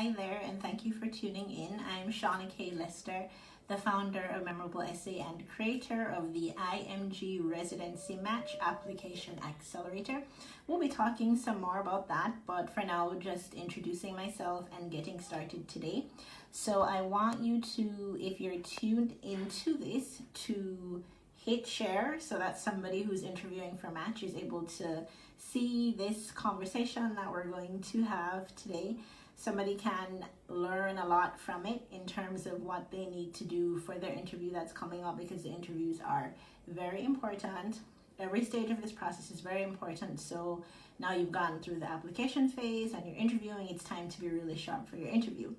Hi there, and thank you for tuning in. I'm Shauna K. Lester, the founder of Memorable Essay and creator of the IMG Residency Match Application Accelerator. We'll be talking some more about that, but for now, just introducing myself and getting started today. So I want you to, if you're tuned into this, to hit share so that somebody who's interviewing for Match is able to see this conversation that we're going to have today. Somebody can learn a lot from it in terms of what they need to do for their interview that's coming up, because the interviews are very important. Every stage of this process is very important. So now you've gone through the application phase and you're interviewing, it's time to be really sharp for your interview.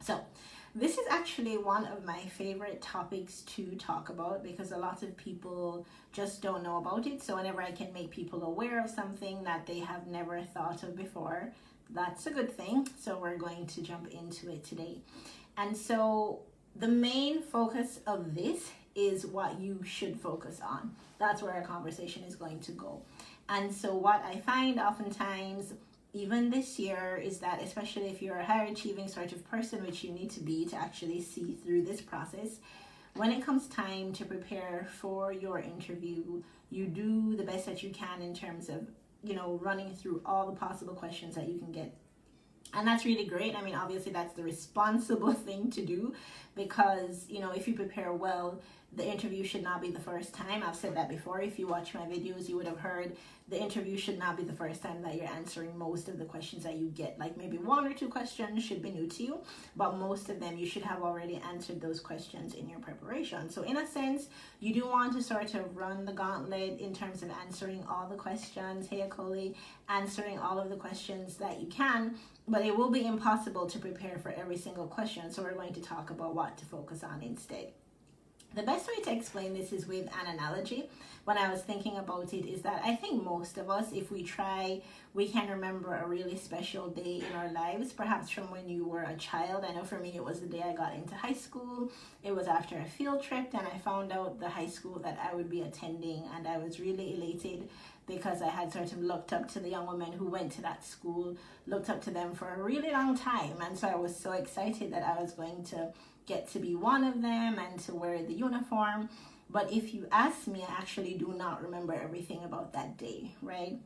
So this is actually one of my favorite topics to talk about because a lot of people just don't know about it. So whenever I can make people aware of something that they have never thought of before, that's a good thing. So we're going to jump into it today. And so the main focus of this is what you should focus on. That's where our conversation is going to go. And so what I find oftentimes, even this year, is that especially if you're a higher achieving sort of person, which you need to be to actually see through this process, when it comes time to prepare for your interview, you do the best that you can in terms of, running through all the possible questions that you can get. And that's really great. I mean, obviously that's the responsible thing to do because, if you prepare well, the interview should not be the first time. I've said that before. If you watch my videos, you would have heard the interview should not be the first time that you're answering most of the questions that you get. Like maybe one or two questions should be new to you, but most of them you should have already answered those questions in your preparation. So in a sense, you do want to sort of run the gauntlet in terms of answering all the questions. Hey, Akoli, answering all of the questions that you can, but it will be impossible to prepare for every single question. So we're going to talk about what to focus on instead. The best way to explain this is with an analogy. When I was thinking about it, is that I think most of us, if we try, we can remember a really special day in our lives, perhaps from when you were a child. I know for me, it was the day I got into high school. It was after a field trip, and I found out the high school that I would be attending, and I was really elated because I had sort of looked up to the young women who went to that school, looked up to them for a really long time. And so I was so excited that I was going to get to be one of them and to wear the uniform. But if you ask me, I actually do not remember everything about that day, right?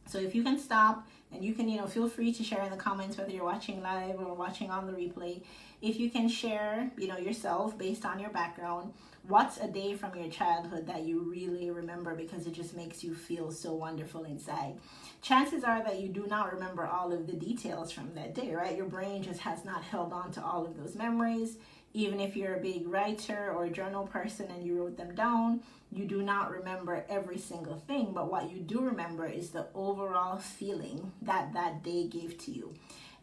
So if you can stop and you can, feel free to share in the comments, whether you're watching live or watching on the replay, if you can share, yourself based on your background, what's a day from your childhood that you really remember because it just makes you feel so wonderful inside. Chances are that you do not remember all of the details from that day, right? Your brain just has not held on to all of those memories. Even if you're a big writer or a journal person and you wrote them down, you do not remember every single thing. But what you do remember is the overall feeling that that day gave to you.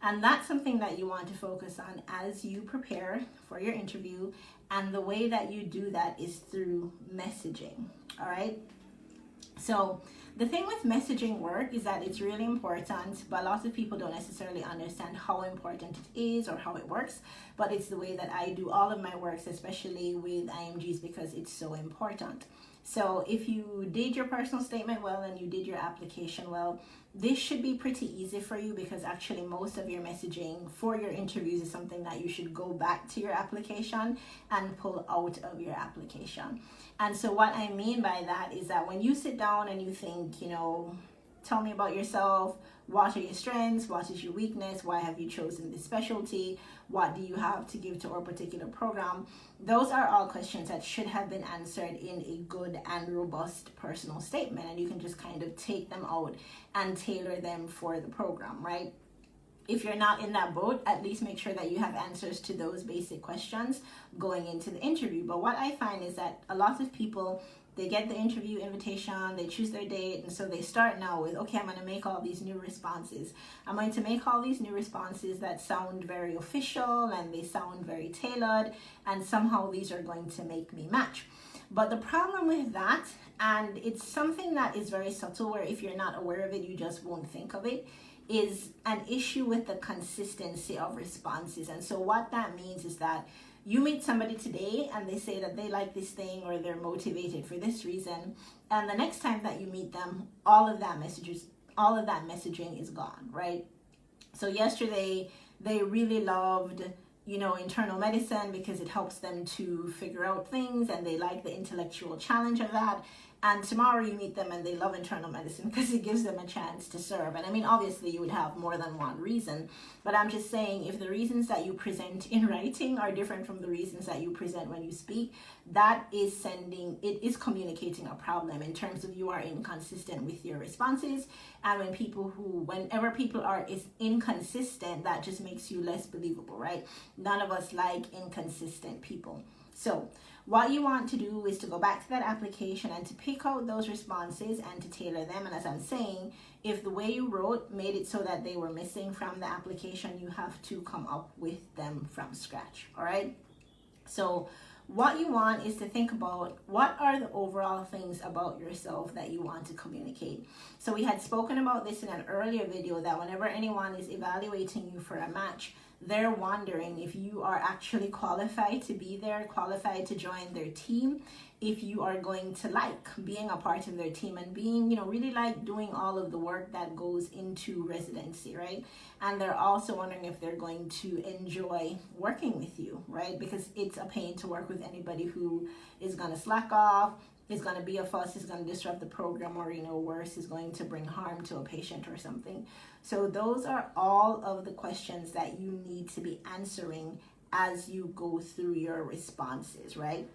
And that's something that you want to focus on as you prepare for your interview. And the way that you do that is through messaging, all right? So the thing with messaging work is that it's really important, but lots of people don't necessarily understand how important it is or how it works. But it's the way that I do all of my works, especially with IMGs, because it's so important. So if you did your personal statement well and you did your application well, this should be pretty easy for you because actually most of your messaging for your interviews is something that you should go back to your application and pull out of your application. And so what I mean by that is that when you sit down and you think, tell me about yourself, what are your strengths, what is your weakness, why have you chosen this specialty, what do you have to give to our particular program, those are all questions that should have been answered in a good and robust personal statement, and you can just kind of take them out and tailor them for the program, right? If you're not in that boat, at least make sure that you have answers to those basic questions going into the interview. But what I find is that a lot of people, they get the interview invitation, they choose their date, and so they start now with, okay, I'm going to make all these new responses. I'm going to make all these new responses that sound very official and they sound very tailored, and somehow these are going to make me match. But the problem with that, and it's something that is very subtle where if you're not aware of it, you just won't think of it, is an issue with the consistency of responses. And so what that means is that you meet somebody today and they say that they like this thing or they're motivated for this reason, and the next time that you meet them, all of that messaging is gone, right? So yesterday they really loved, internal medicine because it helps them to figure out things, and they like the intellectual challenge of that. And tomorrow you meet them and they love internal medicine because it gives them a chance to serve. And I mean, obviously you would have more than one reason, but I'm just saying, if the reasons that you present in writing are different from the reasons that you present when you speak, it is communicating a problem in terms of you are inconsistent with your responses. And whenever people is inconsistent, that just makes you less believable, right? None of us like inconsistent people. So what you want to do is to go back to that application and to pick out those responses and to tailor them. And as I'm saying, if the way you wrote made it so that they were missing from the application, you have to come up with them from scratch. All right. So what you want is to think about, what are the overall things about yourself that you want to communicate. So we had spoken about this in an earlier video, that whenever anyone is evaluating you for a match, they're wondering if you are actually qualified to be there, qualified to join their team, if you are going to like being a part of their team and being, really like doing all of the work that goes into residency, right? And they're also wondering if they're going to enjoy working with you, right? Because it's a pain to work with anybody who is going to slack off, is going to be a fuss, is going to disrupt the program, or worse, is going to bring harm to a patient or something. So those are all of the questions that you need to be answering as you go through your responses, right?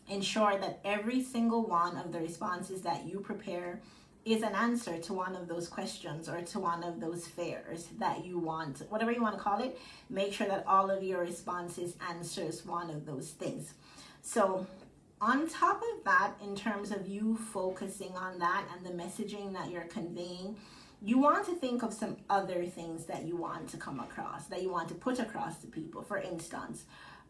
Ensure that every single one of the responses that you prepare is an answer to one of those questions or to one of those fairs that you want, whatever you want to call it. Make sure that all of your responses answers one of those things. So on top of that, in terms of you focusing on that and the messaging that you're conveying, you want to think of some other things that you want to come across, that you want to put across to people. For instance,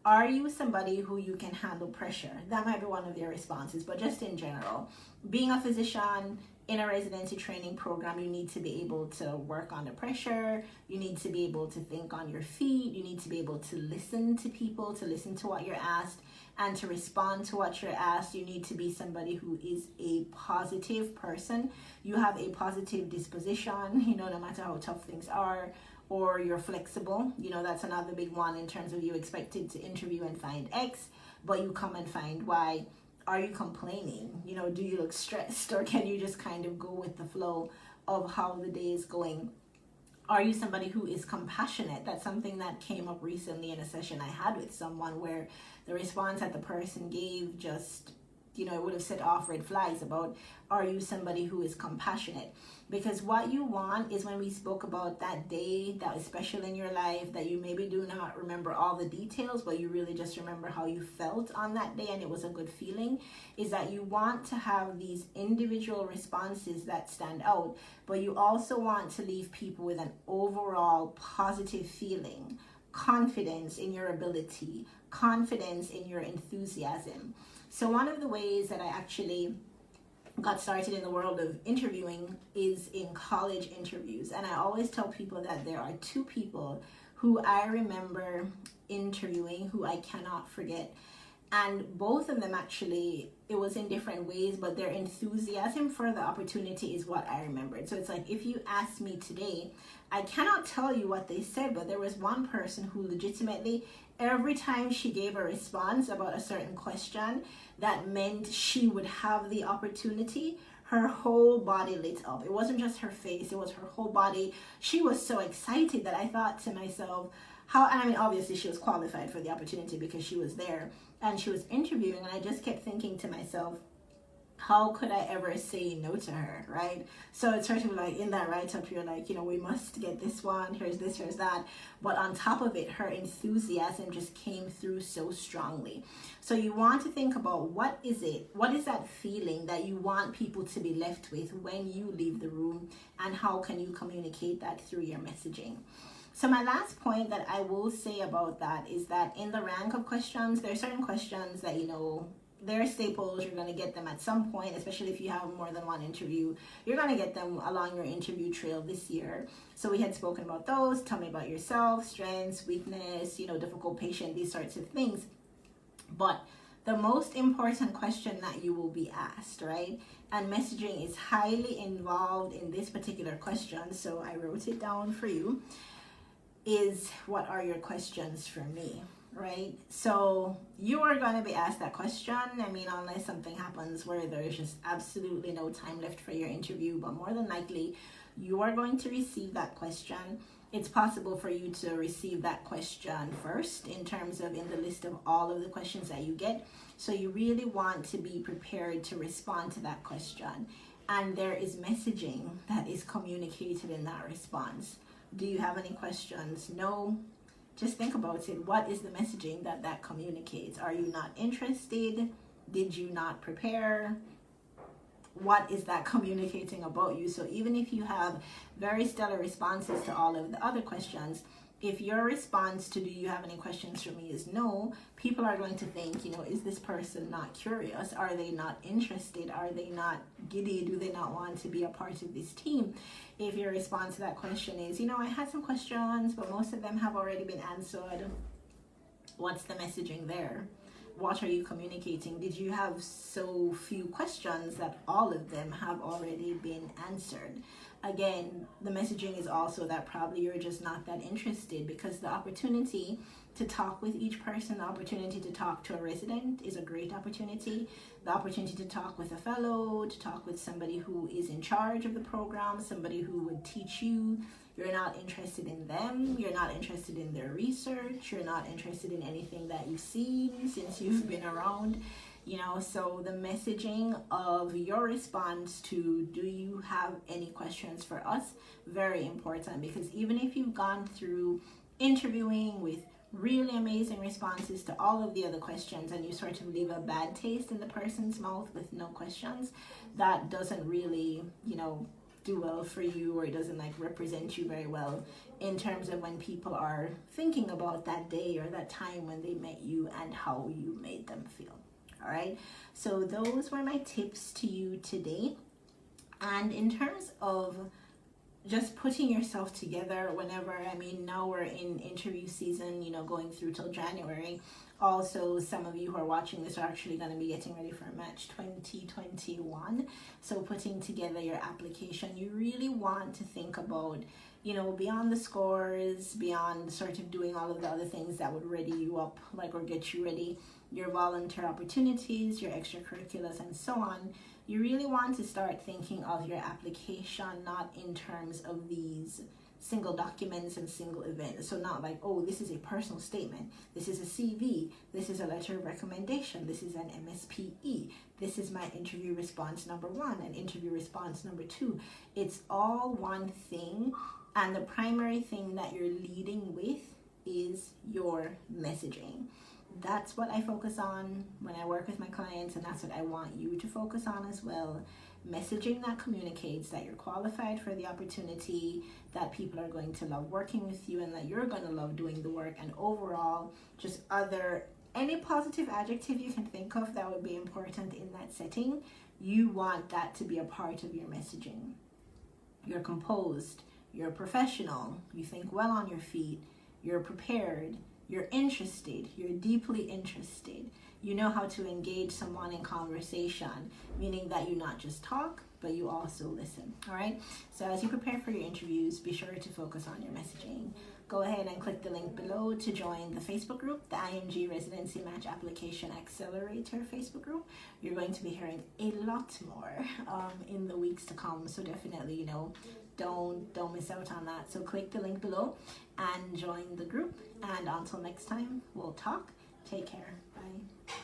are you somebody who you can handle pressure? That might be one of your responses, but just in general, being a physician in a residency training program, you need to be able to work under pressure. You need to be able to think on your feet. You need to be able to listen to people, to listen to what you're asked, and to respond to what you're asked. You need to be somebody who is a positive person. You have a positive disposition, no matter how tough things are, or you're flexible. That's another big one in terms of you expected to interview and find X, but you come and find Y. Are you complaining? Do you look stressed, or can you just kind of go with the flow of how the day is going? Are you somebody who is compassionate? That's something that came up recently in a session I had with someone, where the response that the person gave just, it would have set off red flags about, are you somebody who is compassionate? Because what you want is, when we spoke about that day that was special in your life, that you maybe do not remember all the details, but you really just remember how you felt on that day and it was a good feeling, is that you want to have these individual responses that stand out, but you also want to leave people with an overall positive feeling, confidence in your ability, confidence in your enthusiasm. So one of the ways that I actually got started in the world of interviewing is in college interviews. And I always tell people that there are two people who I remember interviewing who I cannot forget. And both of them actually, it was in different ways, but their enthusiasm for the opportunity is what I remembered. So it's like, if you ask me today, I cannot tell you what they said, but there was one person who legitimately, every time she gave a response about a certain question that meant she would have the opportunity, her whole body lit up. It wasn't just her face, it was her whole body. She was so excited that I thought to myself, obviously she was qualified for the opportunity because she was there and she was interviewing, and I just kept thinking to myself, how could I ever say no to her, right? So it's sort of like in that write-up, you're like, we must get this one, here's this, here's that. But on top of it, her enthusiasm just came through so strongly. So you want to think about, what is that feeling that you want people to be left with when you leave the room, and how can you communicate that through your messaging? So my last point that I will say about that is that in the rank of questions, there are certain questions that, they're staples. You're going to get them at some point, especially if you have more than one interview. You're going to get them along your interview trail this year. So we had spoken about those. Tell me about yourself, strengths, weakness, difficult patient, these sorts of things. But the most important question that you will be asked, right? And messaging is highly involved in this particular question, so I wrote it down for you. is what are your questions for me, right? So you are going to be asked that question. I mean, unless something happens where there's just absolutely no time left for your interview, but more than likely you are going to receive that question. It's possible for you to receive that question first in terms of in the list of all of the questions that you get. So you really want to be prepared to respond to that question. And there is messaging that is communicated in that response. Do you have any questions? No. Just think about it. What is the messaging that communicates? Are you not interested? Did you not prepare? What is that communicating about you? So even if you have very stellar responses to all of the other questions, if your response to do you have any questions for me is no, people are going to think, is this person not curious? Are they not interested? Are they not giddy? Do they not want to be a part of this team? If your response to that question is, I had some questions, but most of them have already been answered, what's the messaging there? What are you communicating? Did you have so few questions that all of them have already been answered? Again, the messaging is also that probably you're just not that interested, because the opportunity to talk with each person, the opportunity to talk to a resident is a great opportunity. The opportunity to talk with a fellow, to talk with somebody who is in charge of the program, somebody who would teach you. You're not interested in them. You're not interested in their research. You're not interested in anything that you've seen since you've been around. So the messaging of your response to do you have any questions for us, very important, because even if you've gone through interviewing with really amazing responses to all of the other questions and you sort of leave a bad taste in the person's mouth with no questions, that doesn't really, do well for you, or it doesn't represent you very well in terms of when people are thinking about that day or that time when they met you and how you made them feel. All right, so those were my tips to you today. And in terms of just putting yourself together whenever, now we're in interview season, going through till January. Also, some of you who are watching this are actually going to be getting ready for Match 2021. So putting together your application, you really want to think about, beyond the scores, beyond sort of doing all of the other things that would ready you up, or get you ready, your volunteer opportunities, your extracurriculars, and so on. You really want to start thinking of your application not in terms of these single documents and single events. So not this is a personal statement, this is a CV, this is a letter of recommendation, this is an MSPE, this is my interview response number 1 and interview response number 2. It's all one thing, and the primary thing that you're leading with is your messaging. That's what I focus on when I work with my clients, and that's what I want you to focus on as well. Messaging that communicates that you're qualified for the opportunity, that people are going to love working with you, and that you're going to love doing the work, and overall just any positive adjective you can think of that would be important in that setting. You want that to be a part of your messaging. You're composed, you're professional, you think well on your feet, you're prepared, you're interested, you're deeply interested. You know how to engage someone in conversation, meaning that you not just talk, but you also listen. All right? So as you prepare for your interviews, be sure to focus on your messaging. Go ahead and click the link below to join the Facebook group, the IMG Residency Match Application Accelerator Facebook group. You're going to be hearing a lot more in the weeks to come. So definitely, don't miss out on that. So click the link below and join the group. And until next time, we'll talk. Take care. Bye.